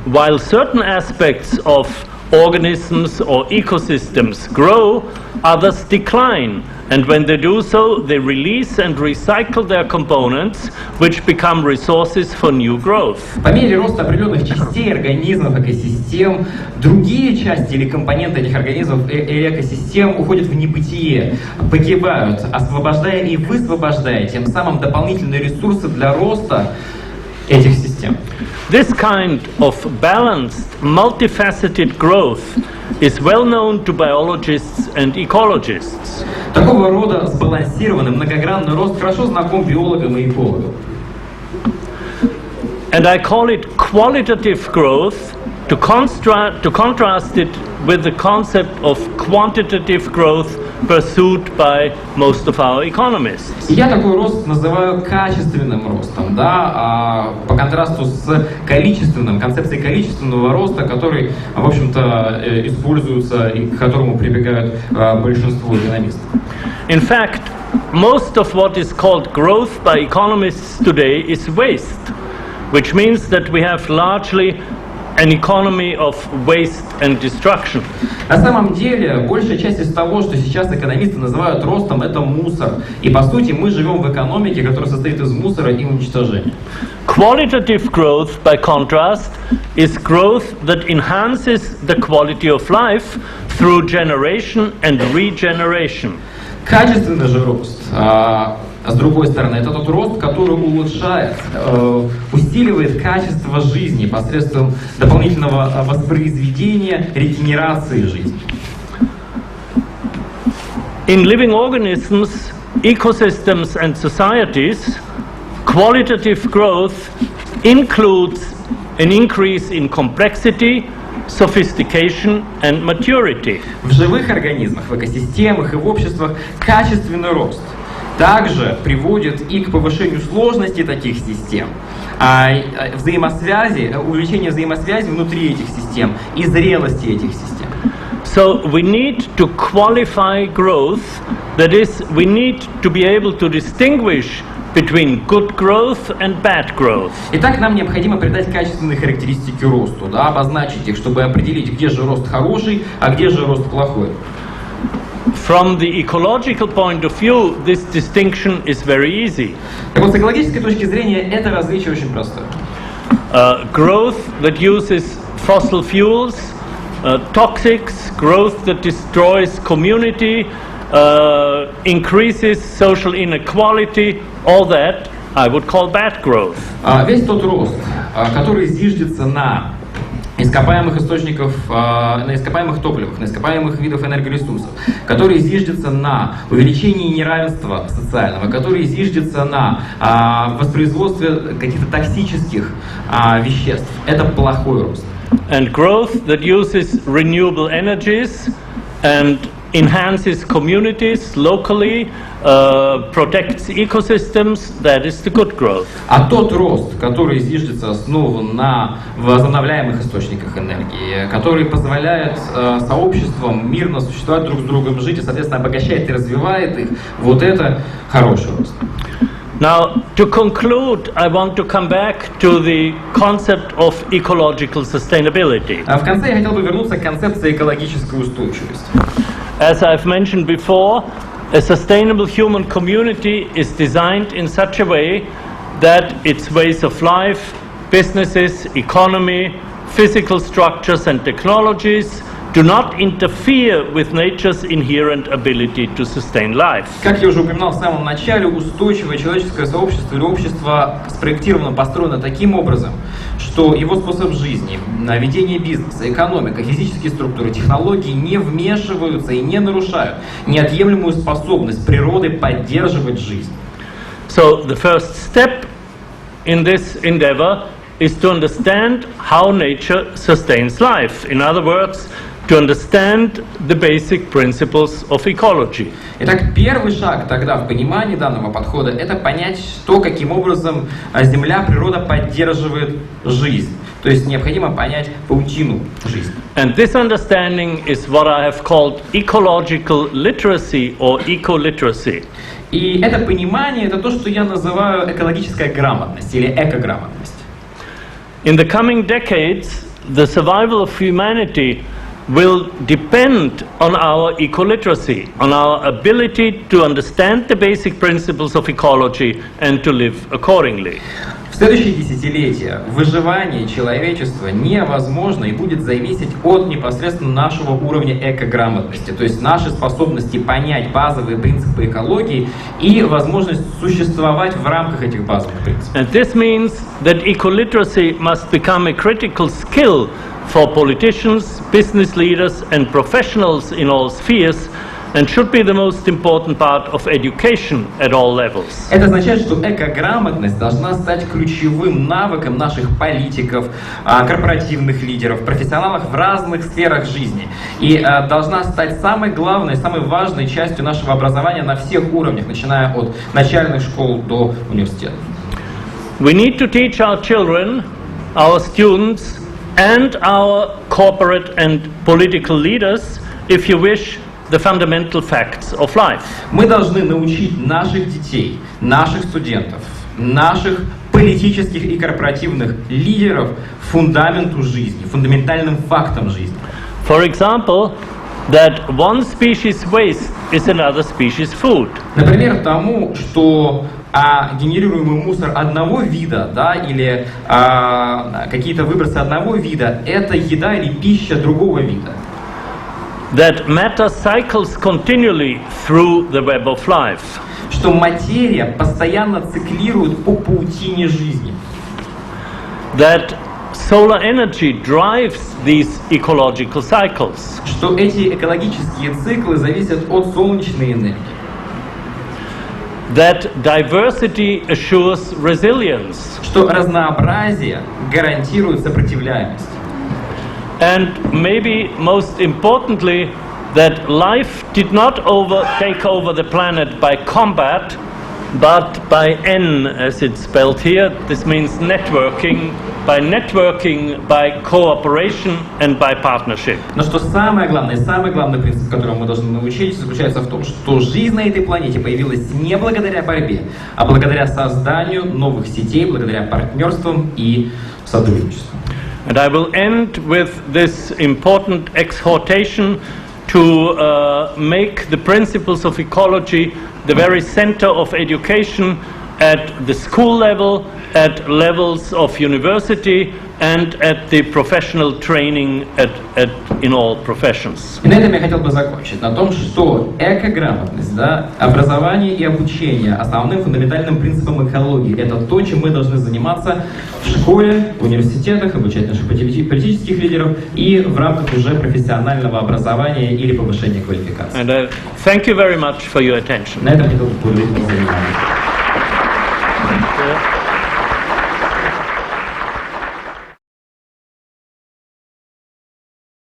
While certain aspects of organisms or ecosystems grow, others decline, and when they do so, they release and recycle their components, which become resources for new growth. По мере роста определенных частей организмов, экосистем, другие части или компоненты этих организмов и экосистем уходят в небытие, погибают, освобождая и высвобождая тем самым дополнительные ресурсы для роста этих систем. This kind of balanced, multifaceted growth is well known to biologists and ecologists. Такого рода сбалансированный, многогранный рост хорошо знаком биологам и экологам. And I call it qualitative growth to contrast it with the concept of quantitative growth pursued by most of our economists. Я такой рост называю качественным ростом, по контрасту с количественным, концепцией количественного роста, который, в общем-то, используется и к которому прибегают большинство экономистов. In fact, most of what is called growth by economists today is waste, which means that we have largely an economy of waste and destruction. На самом деле, большая часть из того, что сейчас экономисты называют ростом, это мусор. И по сути мы живем в экономике, которая состоит из мусора и уничтожения. Qualitative growth, by contrast, is growth that enhances the quality of life through generation and regeneration. Качественный же рост, с другой стороны, это тот рост, который улучшает, усиливает качество жизни посредством дополнительного воспроизведения, регенерации жизни. In living organisms, ecosystems and societies, qualitative growth includes an increase in complexity, sophistication and maturity. В живых организмах, в экосистемах и в обществах качественный рост также приводит и к повышению сложности таких систем, увеличение взаимосвязи внутри этих систем и зрелости этих систем. So we need to qualify growth, that is, we need to be able to distinguish between good growth and bad growth. Итак, нам необходимо придать качественные характеристики росту, обозначить их, чтобы определить, где же рост хороший, а где же рост плохой. From the ecological point of view, this distinction is very easy. Так вот, с экологической точки зрения, это различие очень простое. Growth that uses fossil fuels, toxics, growth that destroys community, increases social inequality, all that I would call bad growth. Весь тот рост, который зиждется на ископаемых источников, на ископаемых топливах, на ископаемых видах энергоресурсов, который зиждется на увеличении неравенства социального, который зиждется на воспроизводстве каких-то токсических веществ. Это плохой рост. And growth that uses renewable energies and enhances communities locally, protects ecosystems, that is the good growth. А тот рост, который зиждется, основан на возобновляемых источниках энергии, который позволяет сообществам мирно существовать друг с другом, жить и, соответственно, обогащает и развивает их, вот это хороший рост. Now, to conclude, I want to come back to the concept of ecological sustainability. В конце я хотел бы вернуться к концепции экологической устойчивости. As I've mentioned before, a sustainable human community is designed in such a way that its ways of life, businesses, economy, physical structures and technologies do not interfere with nature's inherent ability to sustain life. Как я уже упоминал в самом начале, устойчивое человеческое сообщество или общество спроектировано, построено таким образом, что его способ жизни, ведение бизнеса, экономика, физические структуры, технологии не вмешиваются и не нарушают неотъемлемую способность природы поддерживать жизнь. So the first step in this endeavor is to understand how nature sustains life. In other words, to understand the basic principles of ecology. Итак, первый шаг тогда в понимании данного подхода – это понять то, каким образом Земля, природа поддерживает жизнь. То есть необходимо понять паутину жизни. And this understanding is what I have called ecological literacy or eco-literacy. И это понимание – это то, что я называю экологическая грамотность или экограмотность. In the coming decades, the survival of humanity will depend on our eco-literacy, on our ability to understand the basic principles of ecology and to live accordingly. В следующие десятилетия выживание человечества невозможно и будет зависеть от непосредственно нашего уровня экограмотности, то есть нашей способности понять базовые принципы экологии и возможность существовать в рамках этих базовых принципов. And this means that eco-literacy must become a critical skill for politicians, business leaders and professionals in all spheres, and should be the most important part of education at all levels. Это означает, что экограмотность должна стать ключевым навыком наших политиков, корпоративных лидеров, профессионалов в разных сферах жизни. И должна стать самой главной, самой важной частью нашего образования на всех уровнях, начиная от начальных школ до университета. We need to teach our children, our students, and our corporate and political leaders, if you wish, the fundamental facts of life. Мы должны научить наших детей, наших студентов, наших политических и корпоративных лидеров фундаменту жизни, фундаментальным фактам жизни. For example, that one species waste is another species food. Например, тому, что генерируемый мусор одного вида, да, или какие-то выбросы одного вида, это еда или пища другого вида. That matter cycles continually through the web of life. Что материя постоянно циклирует по паутине жизни. That solar energy drives these ecological cycles. Что эти экологические циклы зависят от солнечной энергии. That diversity assures resilience. Что разнообразие гарантирует сопротивляемость. And maybe most importantly, that life did not take over the planet by combat, but by N, as it's spelled here. This means networking, by cooperation and by partnership. Но что самый главный принцип, которому мы должны научиться, заключается в том, что жизнь на этой планете появилась не благодаря борьбе, а благодаря созданию новых сетей, благодаря партнерствам и сотрудничеству. And I will end with this important exhortation to make the principles of ecology the very center of education at the school level, at levels of university, and at the professional training in all professions. И на этом я хотел бы закончить, на том, что экограмотность, да, образование и обучение основным фундаментальным принципом экологии – это то, чем мы должны заниматься в школе, в университетах, обучать наших политических лидеров и в рамках уже профессионального образования или повышения квалификации. And thank you very much for your attention. На этом я хотел бы поблагодарить вас за внимание.